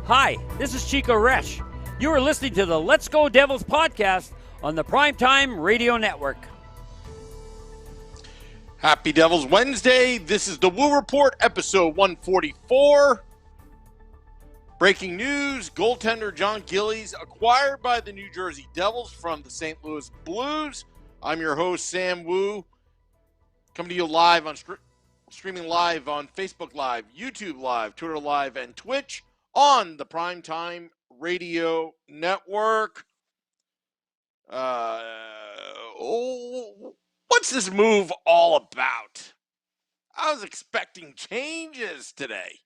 Hi, this is Chico Resch. You are listening to the Let's Go Devils podcast on the Primetime Radio Network. Happy Devils Wednesday. This is the Woo Report, episode 144. Breaking news, goaltender Jon Gillies acquired by the New Jersey Devils from the St. Louis Blues. I'm your host, Sam Woo, coming to you live on streaming live on Facebook Live, YouTube Live, Twitter Live, and Twitch on the Primetime Radio Network. What's this move all about? I was expecting changes today.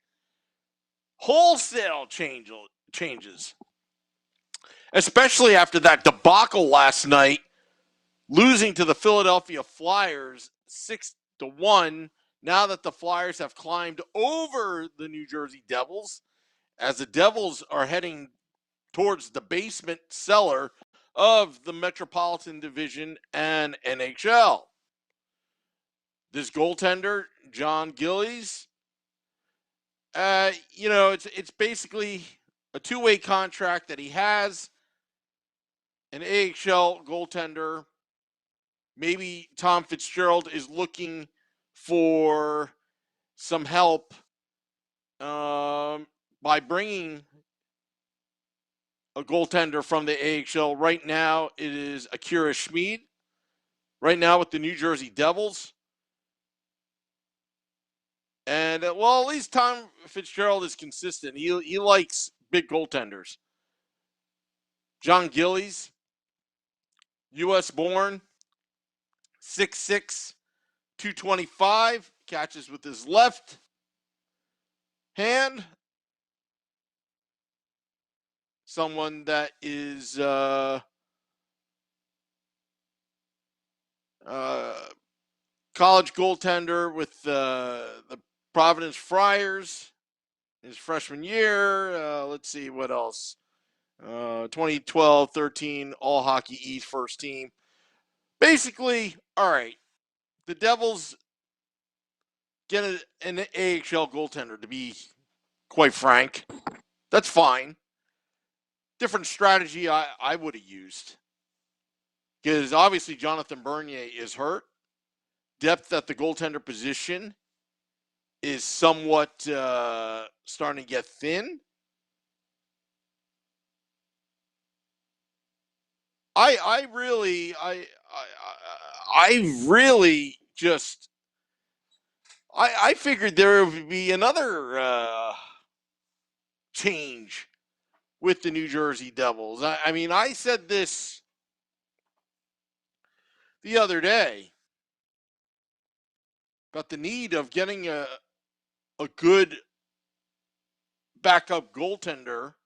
Wholesale changes. Especially after that debacle last night, losing to the Philadelphia Flyers 6-1. Now that the Flyers have climbed over the New Jersey Devils, as the Devils are heading towards the basement cellar of the Metropolitan Division and NHL. This goaltender, Jon Gillies, it's basically a two-way contract that he has. An AHL goaltender. Maybe Tom Fitzgerald is looking for some help by bringing a goaltender from the AHL. Right now, it is Akira Schmid. Right now with the New Jersey Devils. And, at least Tom Fitzgerald is consistent. He likes big goaltenders. Jon Gillies, U.S. born, 6'6", 225, catches with his left hand. Someone that is college goaltender with the Providence Friars his freshman year. Let's see what else. 2012-13 All Hockey East first team. Basically, all right, the Devils get an AHL goaltender, to be quite frank. That's fine. Different strategy I would have used. Because obviously Jonathan Bernier is hurt. Depth at the goaltender position is somewhat starting to get thin. I figured there would be another change with the New Jersey Devils. I said this the other day about the need of getting a good backup goaltender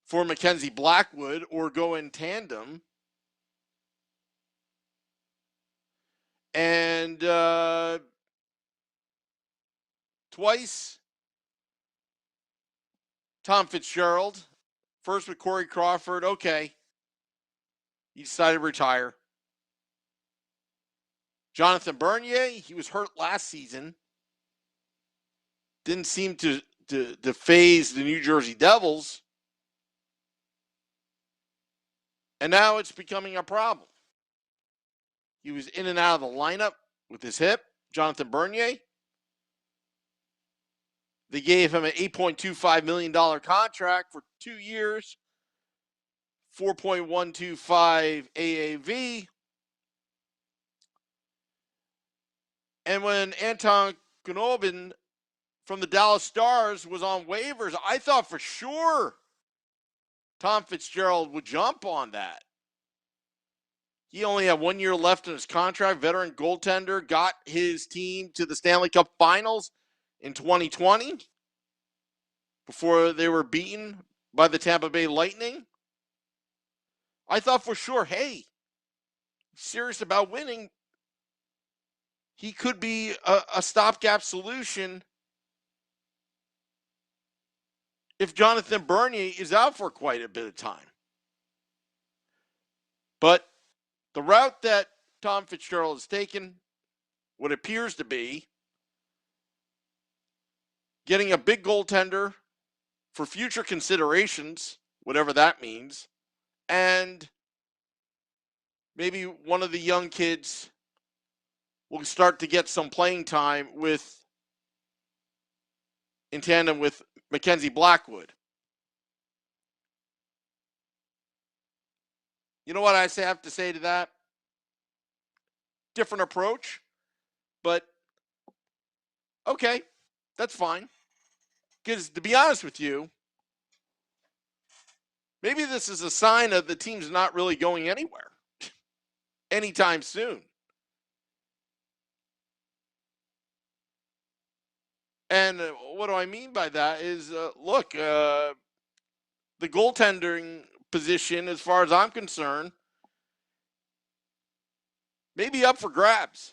for Mackenzie Blackwood or go in tandem. And twice, Tom Fitzgerald, first with Corey Crawford. Okay. He decided to retire. Jonathan Bernier, he was hurt last season. Didn't seem to phase the New Jersey Devils. And now it's becoming a problem. He was in and out of the lineup with his hip, Jonathan Bernier. They gave him an $8.25 million contract for 2 years, 4.125 AAV. And when Anton Konobin from the Dallas Stars was on waivers, I thought for sure Tom Fitzgerald would jump on that. He only had 1 year left in his contract. Veteran goaltender, got his team to the Stanley Cup Finals in 2020 before they were beaten by the Tampa Bay Lightning. I thought for sure, hey, serious about winning, he could be a stopgap solution if Jonathan Bernier is out for quite a bit of time. But the route that Tom Fitzgerald has taken, what appears to be, getting a big goaltender for future considerations, whatever that means, and maybe one of the young kids will start to get some playing time in tandem with Mackenzie Blackwood. You know what I have to say to that? Different approach, but okay, that's fine. Because to be honest with you, maybe this is a sign of the team's not really going anywhere anytime soon. And what do I mean by that is, look, the goaltending position, as far as I'm concerned, maybe up for grabs.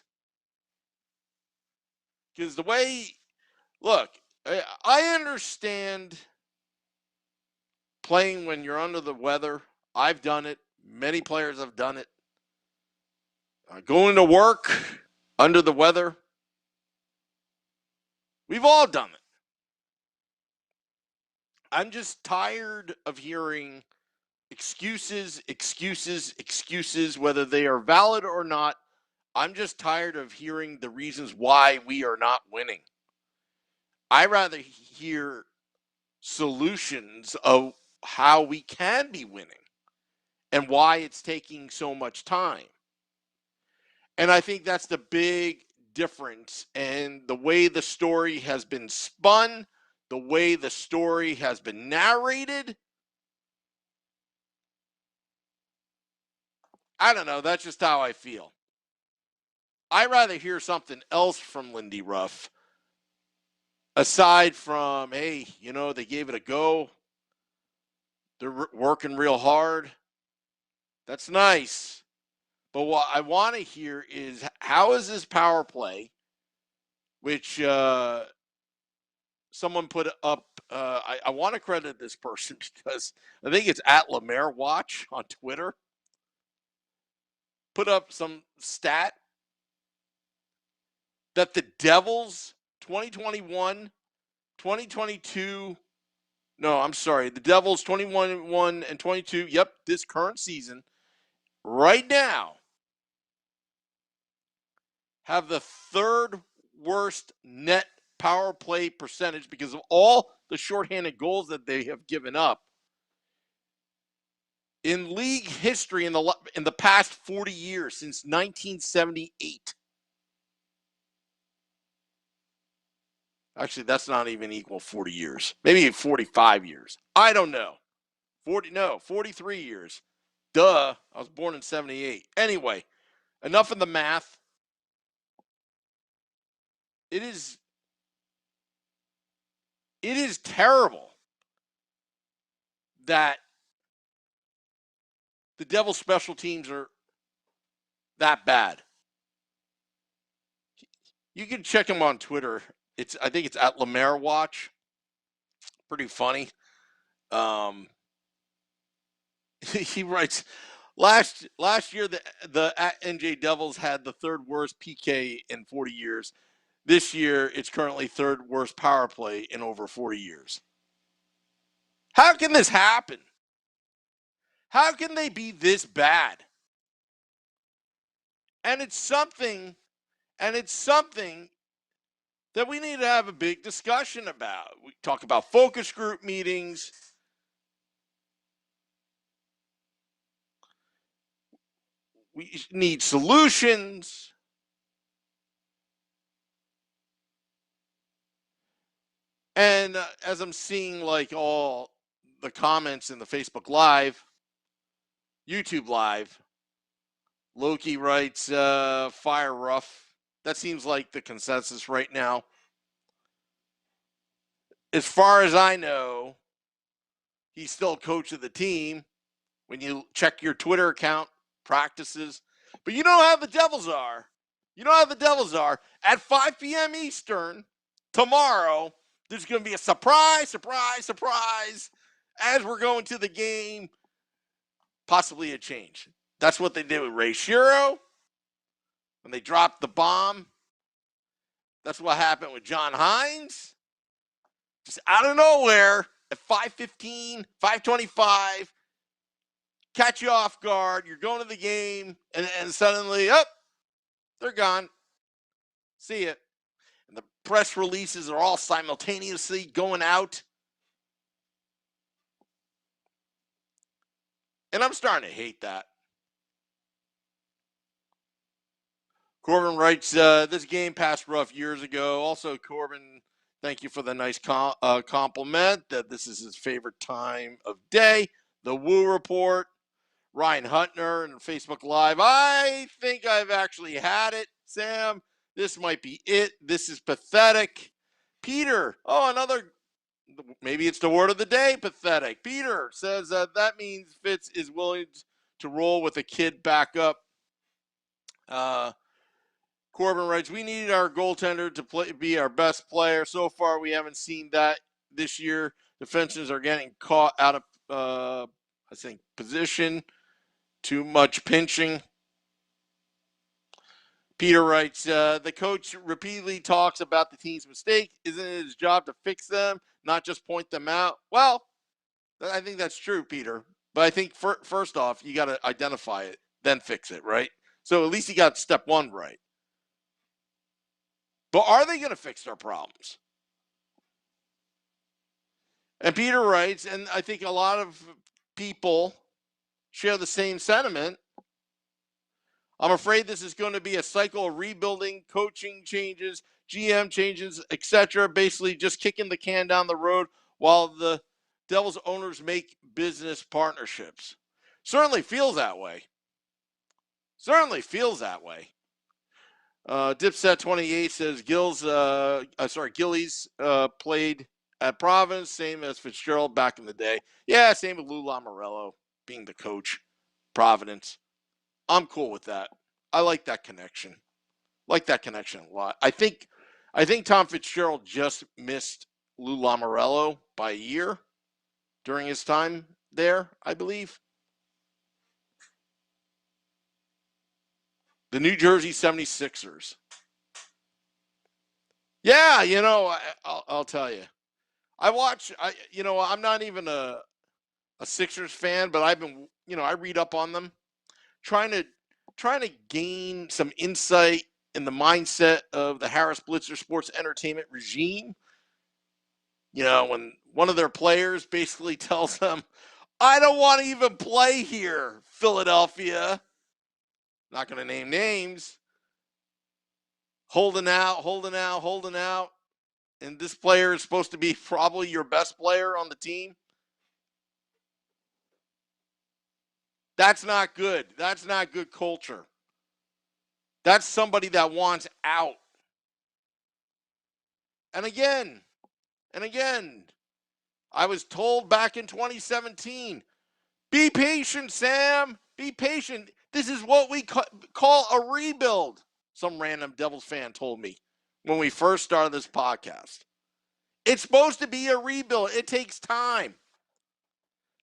Because the way, look, I understand playing when you're under the weather. I've done it. Many players have done it. Going to work under the weather. We've all done it. I'm just tired of hearing excuses, whether they are valid or not. I'm just tired of hearing the reasons why we are not winning. I rather hear solutions of how we can be winning and why it's taking so much time. And I think that's the big difference. And the way the story has been spun, the way the story has been narrated, I don't know. That's just how I feel. I'd rather hear something else from Lindy Ruff aside from, hey, they gave it a go. They're working real hard. That's nice. But what I want to hear is, how is this power play, which someone put up, I want to credit this person because I think it's at Lemaire Watch on Twitter, put up some stat that the Devils 2021, 2022, no, I'm sorry, the Devils 21 and 22, yep, this current season, right now, have the third worst net power play percentage because of all the shorthanded goals that they have given up in league history in the past 40 years, since 1978. Actually, that's not even equal 40 years. Maybe 45 years. I don't know. 43 years. Duh. I was born in 78. Anyway, enough of the math. It is terrible that the Devils special teams are that bad. You can check him on Twitter. I think it's at Lemaire Watch. Pretty funny. He writes, last year the NJ Devils had the third worst PK in 40 years. This year it's currently third worst power play in over 40 years. How can this happen? How can they be this bad? And it's something that we need to have a big discussion about. We talk about focus group meetings. We need solutions. And as I'm seeing like all the comments in the Facebook Live, YouTube Live, Loki writes, fire Ruff. That seems like the consensus right now. As far as I know, he's still coach of the team. When you check your Twitter account, practices. But you know how the Devils are. At 5 p.m. Eastern tomorrow, there's going to be a surprise as we're going to the game. Possibly a change. That's what they did with Ray Shiro when they dropped the bomb. That's what happened with John Hines. just out of nowhere at 5:15, 5:25, catch you off guard. You're going to the game, and suddenly, they're gone. See it. And the press releases are all simultaneously going out. And I'm starting to hate that. Corbin writes, this game passed rough years ago. Also, Corbin, thank you for the nice compliment that this is his favorite time of day. The Woo Report. Ryan Huttner and Facebook Live. I think I've actually had it, Sam. This might be it. This is pathetic. Peter, maybe it's the word of the day, pathetic. Peter says that means Fitz is willing to roll with a kid back up. Corbin writes, we need our goaltender to be our best player. So far, we haven't seen that this year. Defensemen are getting caught out of, position. Too much pinching. Peter writes, the coach repeatedly talks about the team's mistakes. Isn't it his job to fix them, not just point them out? Well, I think that's true, Peter. But I think first off, you got to identify it, then fix it, right? So at least you got step one right. But are they going to fix their problems? And Peter writes, and I think a lot of people share the same sentiment. I'm afraid this is going to be a cycle of rebuilding, coaching changes, GM changes, etc. Basically just kicking the can down the road while the Devils owners make business partnerships. Certainly feels that way. Dipset28 says Gillies played at Providence, same as Fitzgerald back in the day. Yeah, same with Lou Lamoriello being the coach, Providence. I'm cool with that. I like that connection. A lot. I think Tom Fitzgerald just missed Lou Lamoriello by a year during his time there, I believe. The New Jersey 76ers. Yeah, I'll tell you. I'm not even a Sixers fan, but I've been, I read up on them. Trying to gain some insight in the mindset of the Harris Blitzer Sports Entertainment regime. When one of their players basically tells them, I don't want to even play here, Philadelphia. Not going to name names. Holding out. And this player is supposed to be probably your best player on the team. That's not good. That's not good culture. That's somebody that wants out. And again, I was told back in 2017, be patient, Sam. Be patient. This is what we call a rebuild. Some random Devils fan told me when we first started this podcast. It's supposed to be a rebuild. It takes time.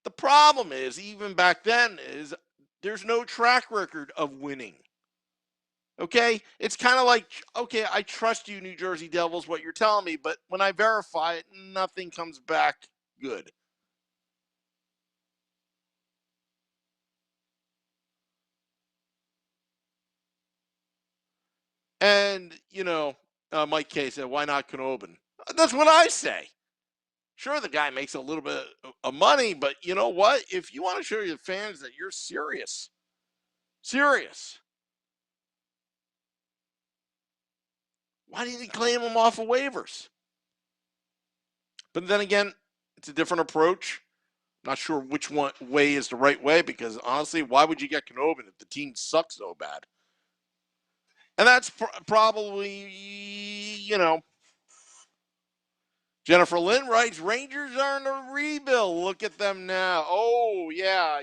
The problem is, even back then, is there's no track record of winning. Okay? It's kind of like, okay, I trust you, New Jersey Devils, what you're telling me, but when I verify it, nothing comes back good. And, Mike K said, why not Knobin? That's what I say. Sure, the guy makes a little bit of money, but you know what? If you want to show your fans that you're serious, why didn't you claim him off of waivers? But then again, it's a different approach. Not sure which way is the right way, because honestly, why would you get Knobin if the team sucks so bad? And that's probably, Jennifer Lynn writes, Rangers are in a rebuild. Look at them now. Oh, yeah,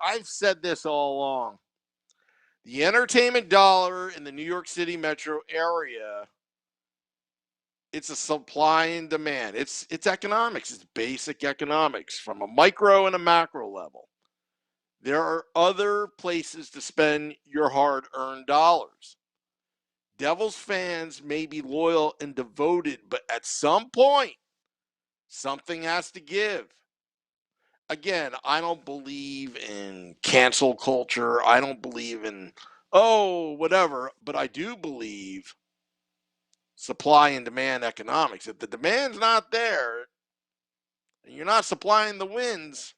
I've said this all along. The entertainment dollar in the New York City metro area, it's a supply and demand. It's economics. It's basic economics from a micro and a macro level. There are other places to spend your hard-earned dollars. Devils fans may be loyal and devoted, but at some point, something has to give. Again, I don't believe in cancel culture. I don't believe in, whatever. But I do believe supply and demand economics. If the demand's not there and you're not supplying the wins,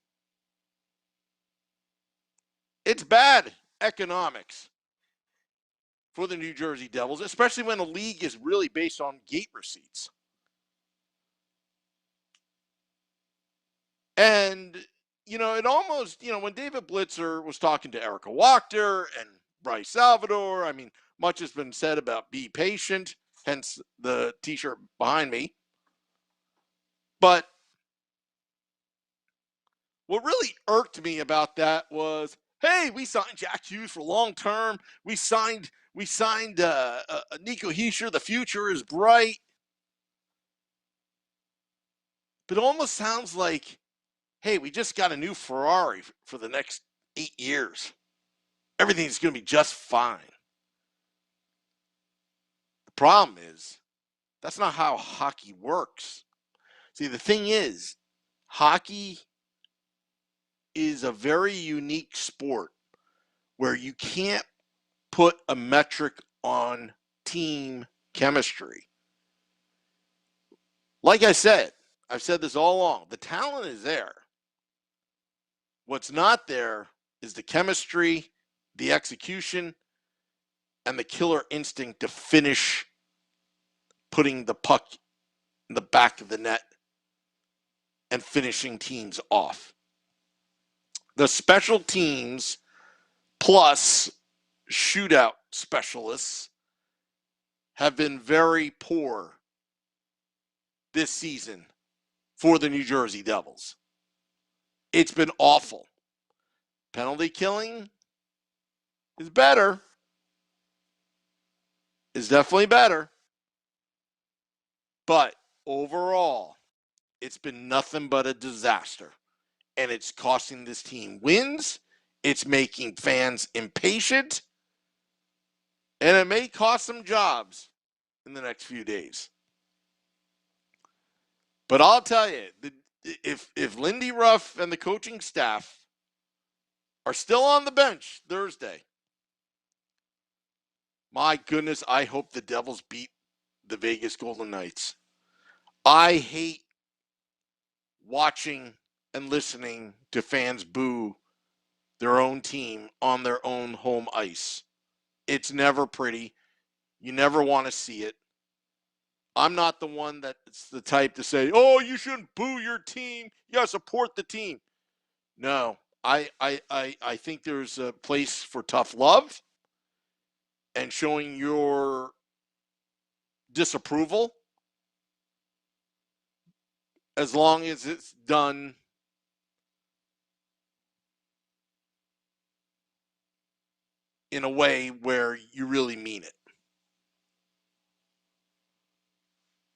it's bad economics for the New Jersey Devils, especially when a league is really based on gate receipts. And, it almost, when David Blitzer was talking to Erica Wachter and Bryce Salvador, I mean, much has been said about be patient, hence the t-shirt behind me. But what really irked me about that was, hey, we signed Jack Hughes for long term. We signed Nico Hischier. The future is bright. But it almost sounds like, hey, we just got a new Ferrari for the next 8 years. Everything's going to be just fine. The problem is, that's not how hockey works. See, the thing is, hockey is a very unique sport where you can't put a metric on team chemistry. Like I said, I've said this all along, the talent is there. What's not there is the chemistry, the execution, and the killer instinct to finish putting the puck in the back of the net and finishing teams off. The special teams plus shootout specialists have been very poor this season for the New Jersey Devils. It's been awful. Penalty killing is better. Is definitely better. But overall, it's been nothing but a disaster. And it's costing this team wins. It's making fans impatient. And it may cost them jobs in the next few days. But I'll tell you, if Lindy Ruff and the coaching staff are still on the bench Thursday, my goodness, I hope the Devils beat the Vegas Golden Knights. I hate watching and listening to fans boo their own team on their own home ice. It's never pretty. You never want to see it. I'm not the one that's the type to say, oh, you shouldn't boo your team. You got to support the team. No, I think there's a place for tough love and showing your disapproval as long as it's done in a way where you really mean it.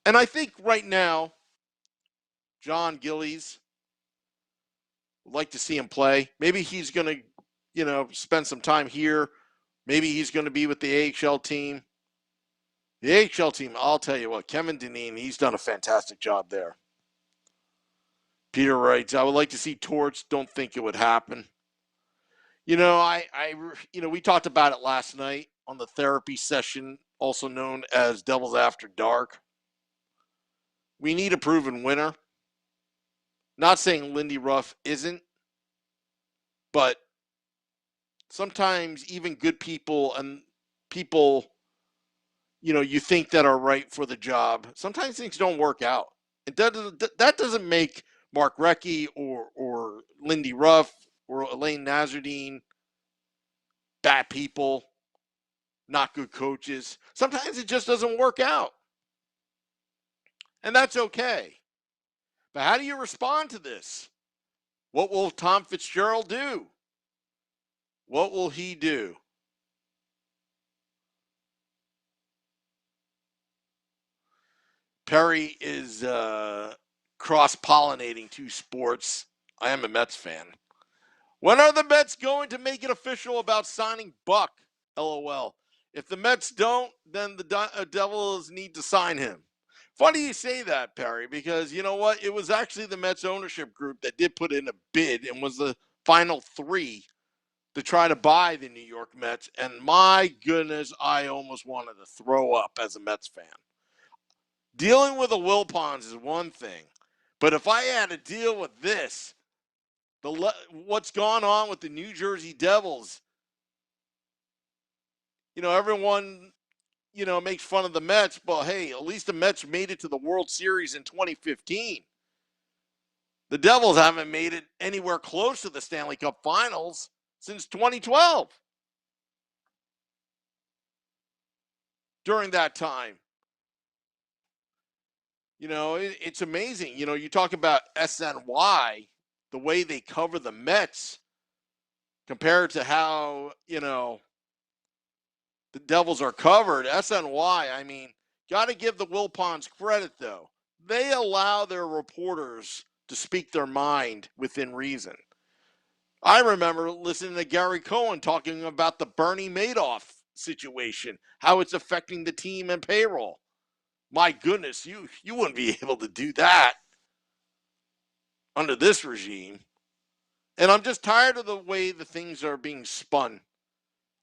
And I think right now, Jon Gillies, would like to see him play. Maybe he's going to, spend some time here. Maybe he's going to be with the AHL team. The AHL team, I'll tell you what, Kevin Dineen, he's done a fantastic job there. Peter writes, I would like to see Torts. Don't think it would happen. We talked about it last night on the therapy session, also known as Devils After Dark. We need a proven winner. Not saying Lindy Ruff isn't, but sometimes even good people and people, you think that are right for the job, sometimes things don't work out. That doesn't make Mark Recchi or Lindy Ruff or Elaine Nazardine bad people, not good coaches. Sometimes it just doesn't work out. And that's okay. But how do you respond to this? What will Tom Fitzgerald do? What will he do? Perry is cross-pollinating two sports. I am a Mets fan. When are the Mets going to make it official about signing Buck? LOL. If the Mets don't, then the Devils need to sign him. Funny you say that, Perry, because you know what? It was actually the Mets ownership group that did put in a bid and was the final three to try to buy the New York Mets. And my goodness, I almost wanted to throw up as a Mets fan. Dealing with a Wilpons is one thing, but if I had to deal with this, what's gone on with the New Jersey Devils, everyone, makes fun of the Mets, but hey, at least the Mets made it to the World Series in 2015. The Devils haven't made it anywhere close to the Stanley Cup Finals since 2012. During that time, it's amazing. You talk about SNY, the way they cover the Mets compared to how, the Devils are covered. SNY, I mean, got to give the Wilpons credit, though. They allow their reporters to speak their mind within reason. I remember listening to Gary Cohen talking about the Bernie Madoff situation, how it's affecting the team and payroll. My goodness, you wouldn't be able to do that under this regime. And I'm just tired of the way the things are being spun.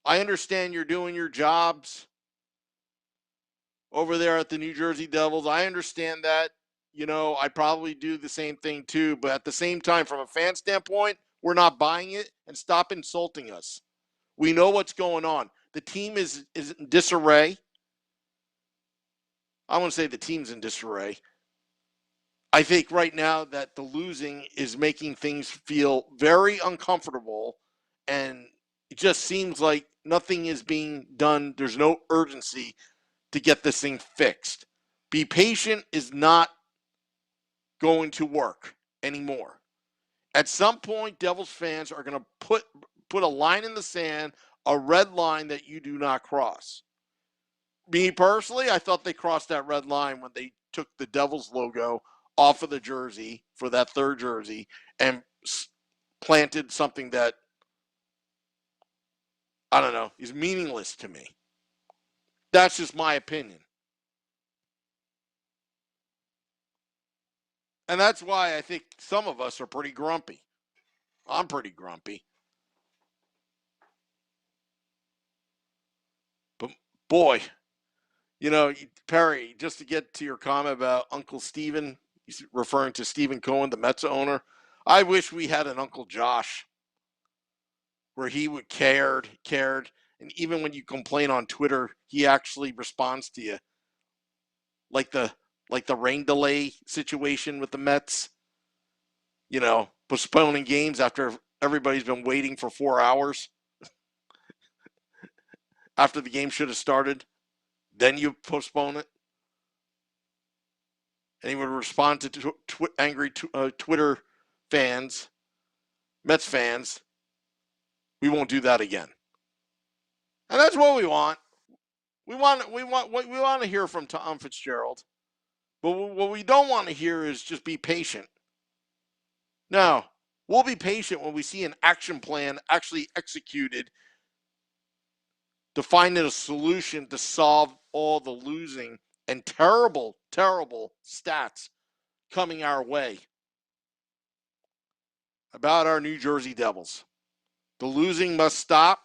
I understand you're doing your jobs over there at the New Jersey Devils. I understand that. I probably do the same thing too. But at the same time, from a fan standpoint, we're not buying it, and stop insulting us. We know what's going on. The team is in disarray. I won't say the team's in disarray. I think right now that the losing is making things feel very uncomfortable, and it just seems like nothing is being done. There's no urgency to get this thing fixed. Be patient is not going to work anymore. At some point, Devils fans are going to put a line in the sand, a red line that you do not cross. Me personally, I thought they crossed that red line when they took the Devils logo off of the jersey for that third jersey and planted something that, I don't know, is meaningless to me. That's just my opinion. And that's why I think some of us are pretty grumpy. I'm pretty grumpy. But boy, Perry, just to get to your comment about Uncle Steven, he's referring to Stephen Cohen, the Mets owner. I wish we had an Uncle Josh where he would cared, and even when you complain on Twitter, he actually responds to you. Like the rain delay situation with the Mets, postponing games after everybody's been waiting for 4 hours after the game should have started. Then you postpone it. And he would respond to angry Twitter fans, Mets fans. We won't do that again. And that's what we want. We want to hear from Tom Fitzgerald. But what we don't want to hear is just be patient. No, we'll be patient when we see an action plan actually executed to find a solution to solve all the losing and terrible, terrible stats coming our way about our New Jersey Devils. The losing must stop.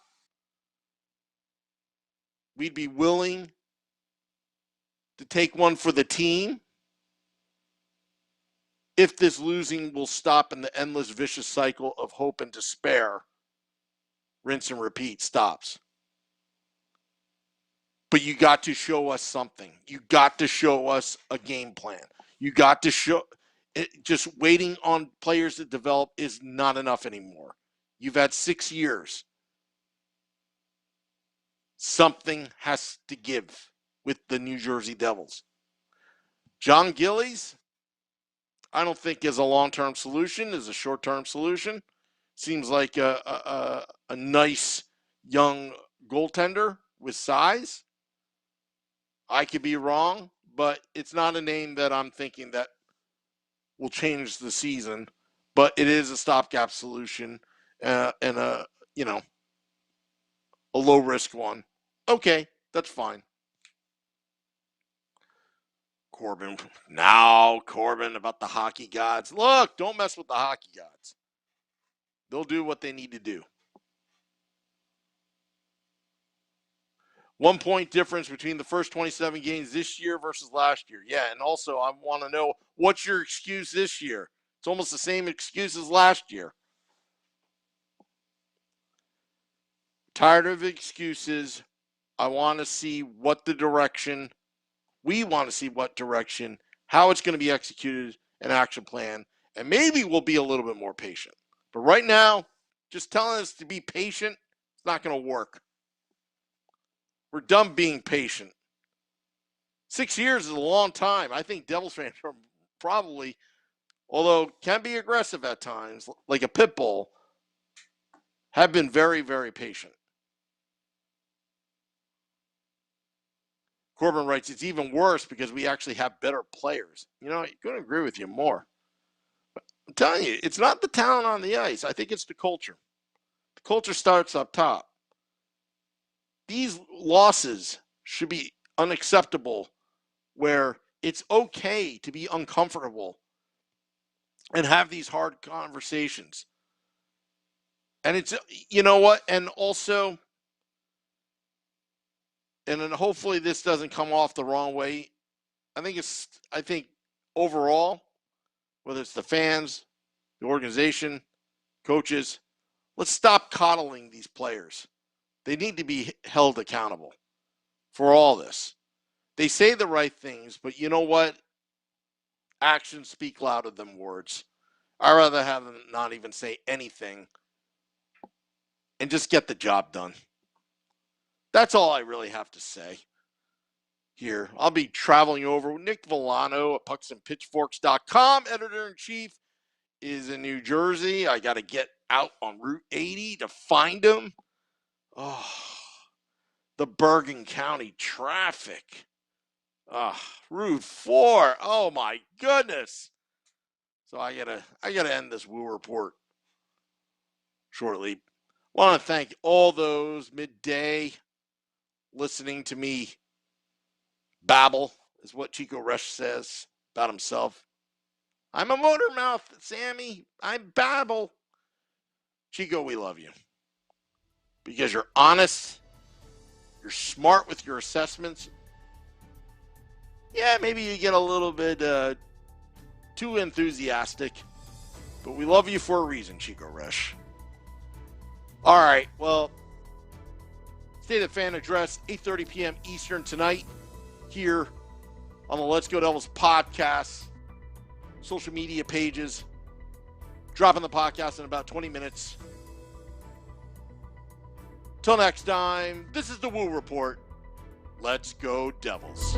We'd be willing to take one for the team if this losing will stop and the endless vicious cycle of hope and despair, rinse and repeat, stops. But you got to show us something. You got to show us a game plan. You got to show just waiting on players to develop is not enough anymore. You've had 6 years. Something has to give with the New Jersey Devils. Jon Gillies, I don't think is a long-term solution, is a short-term solution. Seems like a nice young goaltender with size. I could be wrong, but it's not a name that I'm thinking that will change the season. But it is a stopgap solution and a low-risk one. Okay, That's fine. Corbin about the hockey gods. Look, don't mess with the hockey gods. They'll do what they need to do. 1 point difference between the first 27 games this year versus last year. Yeah, and also I want to know, what's your excuse this year? It's almost the same excuse as last year. Tired of excuses. I want to see what the direction, we want to see what direction, how it's going to be executed, an action plan, and maybe we'll be a little bit more patient. But right now, just telling us to be patient, it's not going to work. We're done being patient. 6 years is a long time. I think Devils fans are probably, although can be aggressive at times, like a pit bull, have been very, very patient. Corbin writes, it's even worse because we actually have better players. You know, I'm going to agree with you more. But I'm telling you, it's not the talent on the ice. I think it's the culture. The culture starts up top. These losses should be unacceptable, where it's okay to be uncomfortable and have these hard conversations. And it's, you know what? And also, and then hopefully this doesn't come off the wrong way. I think overall, whether it's the fans, the organization, coaches, let's stop coddling these players. They need to be held accountable for all this. They say the right things, but you know what? Actions speak louder than words. I'd rather have them not even say anything and just get the job done. That's all I really have to say here. I'll be traveling over with Nick Villano at pucksandpitchforks.com. Editor-in-chief is in New Jersey. I got to get out on Route 80 to find him. Oh, the Bergen County traffic. Route 4. Oh my goodness. So I gotta end this Woo Report shortly. Want to thank all those midday listening to me babble, is what Chico Resch says about himself. I'm a motor mouth, Sammy. I babble. Chico, we love you. Because you're honest. You're smart with your assessments. Yeah, maybe you get a little bit too enthusiastic. But we love you for a reason, Chico Resch. All right, well, State of the Fan address, 8:30 p.m. Eastern tonight, here on the Let's Go Devils podcast, social media pages. Dropping the podcast in about 20 minutes. Till next time, this is the Woo Report. Let's go Devils.